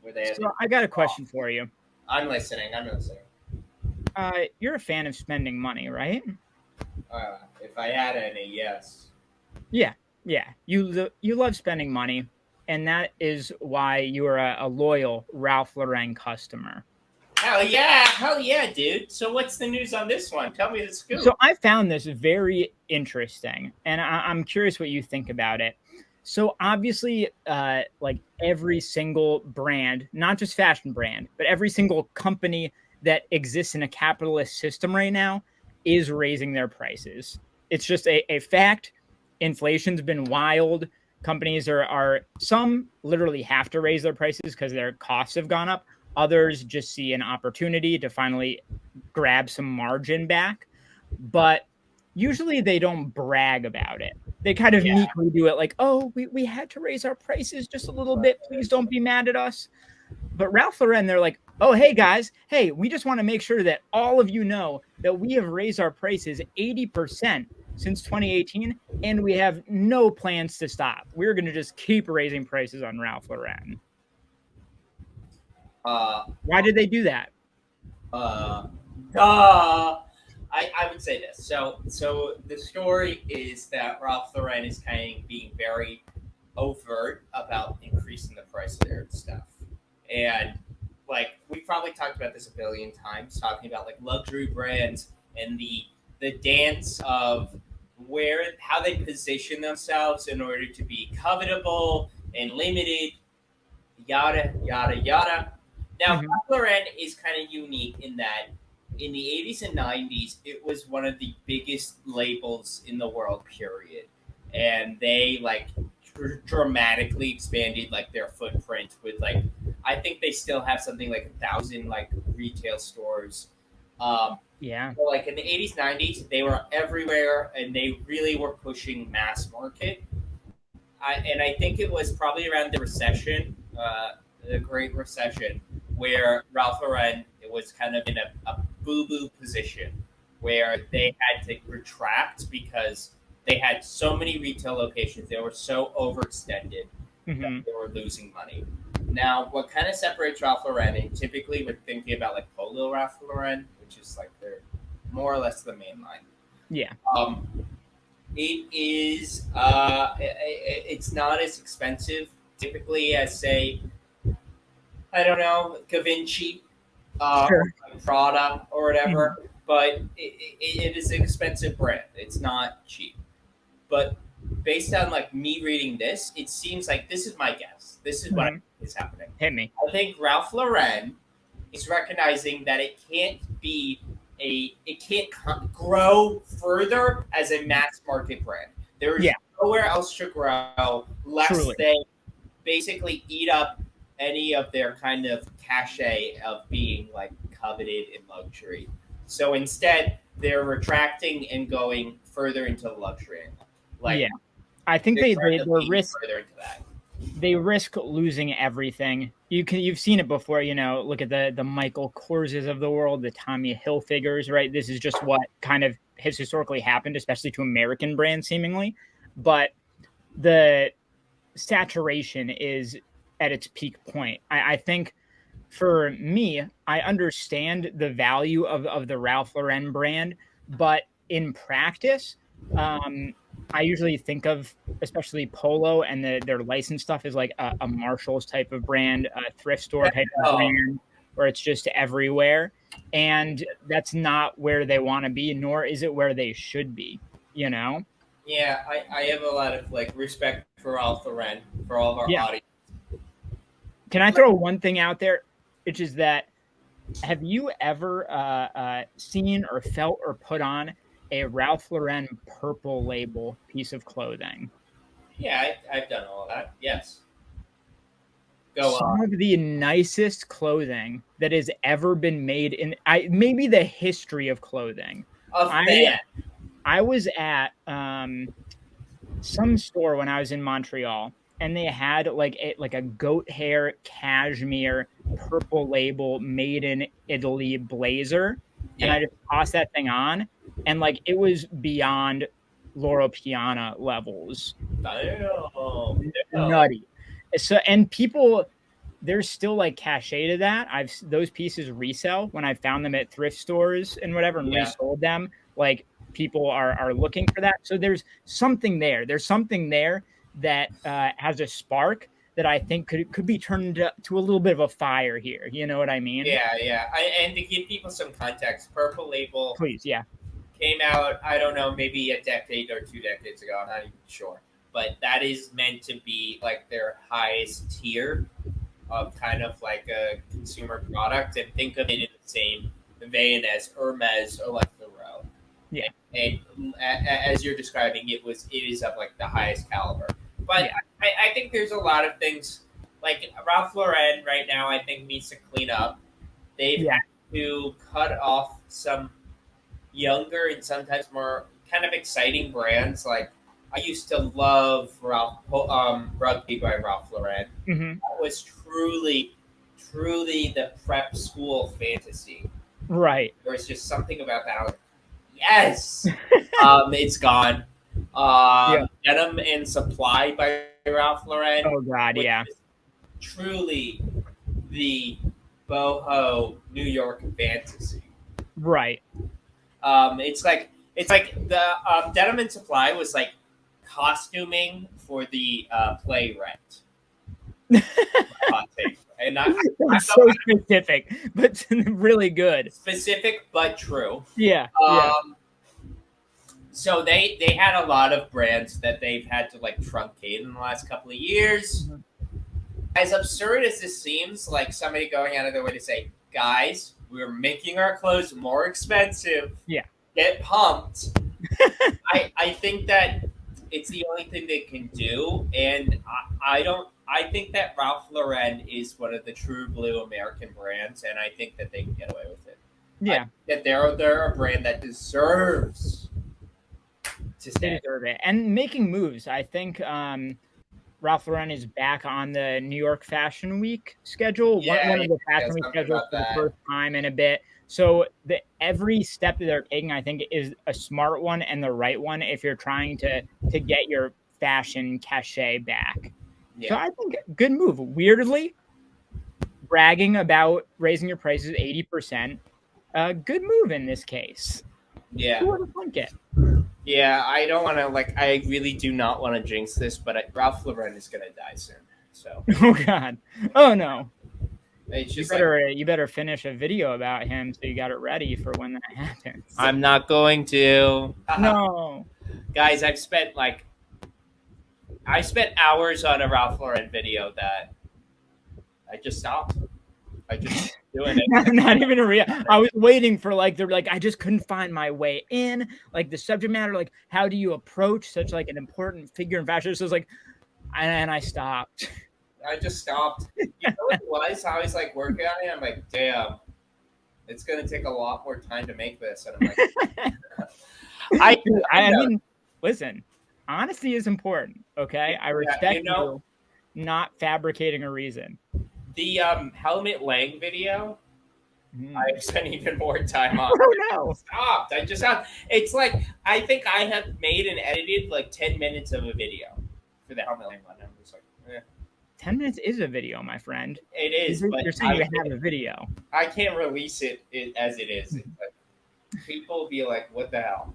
where they have. So I got a question for you. I'm listening. You're a fan of spending money, right? If I had any, yes. Yeah, yeah. You love spending money, and that is why you are a loyal Ralph Lauren customer. Hell yeah, dude. So what's the news on this one? Tell me the scoop. So I found this very interesting, and I'm curious what you think about it. So obviously, like every single brand, not just fashion brand, but every single company that exists in a capitalist system right now is raising their prices. It's just a fact. Inflation's been wild. Companies are some literally have to raise their prices because their costs have gone up. Others just see an opportunity to finally grab some margin back, but usually they don't brag about it. They kind of meekly do it like, oh, we had to raise our prices just a little bit. Please don't be mad at us. But Ralph Lauren, they're like, oh, hey, guys, hey, we just want to make sure that all of you know that we have raised our prices 80% since 2018, and we have no plans to stop. We're going to just keep raising prices on Ralph Lauren. Why did they do that? I would say this. So the story is that Ralph Lauren is kind of being very overt about increasing the price of their stuff, and like we've probably talked about this a billion times, talking about like luxury brands and the dance of how they position themselves in order to be covetable and limited, yada yada yada. Now, Ralph Lauren is kind of unique in that in the 80s and 90s, it was one of the biggest labels in the world, period. And they like dramatically expanded like their footprint with like, I think they still have something like 1,000 like retail stores. So like in the 80s, 90s, they were everywhere and they really were pushing mass market. I think it was probably around the recession, the Great Recession, where Ralph Lauren was kind of in a boo-boo position where they had to retract because they had so many retail locations. They were so overextended that they were losing money. Now, what kind of separates Ralph Lauren, and typically we're thinking about like Polo Ralph Lauren, which is like they're more or less the main line. Yeah. It is, it's not as expensive typically as say, I don't know, Givenchy, Prada or whatever, but it is an expensive brand. It's not cheap. But based on like me reading this, it seems like this is my guess. This is what is happening. Hit me. I think Ralph Lauren is recognizing that it can't grow further as a mass market brand. There is nowhere else to grow lest they basically eat up any of their kind of cachet of being like coveted in luxury. So instead, they're retracting and going further into luxury. Like, I think they risk further into that. They risk losing everything. You've seen it before, you know. Look at the Michael Korses of the world, the Tommy Hilfigers, right? This is just what kind of has historically happened, especially to American brands, seemingly. But the saturation is at its peak point. I think for me, I understand the value of the Ralph Lauren brand, but in practice, I usually think of especially Polo and their licensed stuff is like a Marshalls type of brand, a thrift store type of brand, where it's just everywhere. And that's not where they want to be, nor is it where they should be, you know? Yeah, I have a lot of like respect for Ralph Lauren, for all of our audience. Can I throw one thing out there, which is that have you ever seen or felt or put on a Ralph Lauren purple label piece of clothing? Yeah, I've done all of that. Yes. Some of the nicest clothing that has ever been made in maybe the history of clothing. I was at some store when I was in Montreal, and they had like a goat hair cashmere purple label made in Italy blazer, and I just tossed that thing on, and like it was beyond Loro Piana levels. Nutty. So, and people there's still like cachet to that. Those pieces resell when I found them at thrift stores and whatever and Yeah. resold them. Like people are looking for that. So there's something there. There's something there that has a spark that I think could be turned to a little bit of a fire here. You know what I mean? Yeah. And to give people some context, Purple Label Please, yeah. came out, I don't know, maybe a decade or 2 decades ago. I'm not even sure. But that is meant to be like their highest tier of kind of like a consumer product. And think of it in the same vein as Hermes or like Thoreau. Yeah. And as you're describing, it is of like the highest caliber. But Yeah. I think there's a lot of things like Ralph Lauren right now. I think needs to clean up. They've Yeah. had to cut off some younger and sometimes more kind of exciting brands. Like I used to love Rugby by Ralph Lauren. Hmm. That was truly the prep school fantasy. Right. There was just something about that. I was like, yes, it's gone. Denim and Supply by Ralph Lauren. Oh God, yeah. Truly the boho New York fantasy. Right. It's like the Denim and Supply was like costuming for the play Rent. Hot take. And That's so specific, but really good. specific but true. Yeah. So they had a lot of brands that they've had to like truncate in the last couple of years. Mhm. As absurd as this seems, like somebody going out of their way to say, guys, we're making our clothes more expensive. Yeah. Get pumped. I think that it's the only thing they can do, and I think that Ralph Lauren is one of the true blue American brands, and I think that they can get away with it. Yeah. That they're a brand that deserves to They stay. deserve it. And making moves. I think Ralph Lauren is back on the New York Fashion Week schedule. Yeah, one of the Fashion Week something schedules about for the that. first time in a bit. So every step that they're taking, I think, is a smart one and the right one if you're trying to get your fashion cachet back. Yeah. So I think good move. Weirdly, bragging about raising your prices 80%. Good move in this case. Yeah. Who would have thunk it? Yeah, I don't want to I really do not want to jinx this, but Ralph Lauren is gonna die soon. So Oh God. Oh no. it's You just better finish a video about him so you got it ready for when that happens. I'm not going to. No. Guys, I spent hours on a Ralph Lauren video that I just stopped. I just doing it. Not even a real. I was waiting for they're like, I just couldn't find my way in. Like the subject matter, like how do you approach such like an important figure in fashion? So it's like, and I stopped. I just stopped. You know what it was? I was like working on it. I'm like, damn, it's gonna take a lot more time to make this. And I'm like, I mean, listen, honesty is important. Okay, I respect you not fabricating a reason. The Helmut Lang video, Mhm. I spent even more time on. Oh no. Stopped. I just stopped. It's like I think I have made and edited like 10 minutes of a video for the Helmut Lang one. I'm just like, 10 minutes is a video, my friend. it is, but You're saying you have a video. I can't release it as it is. People be like, what the hell?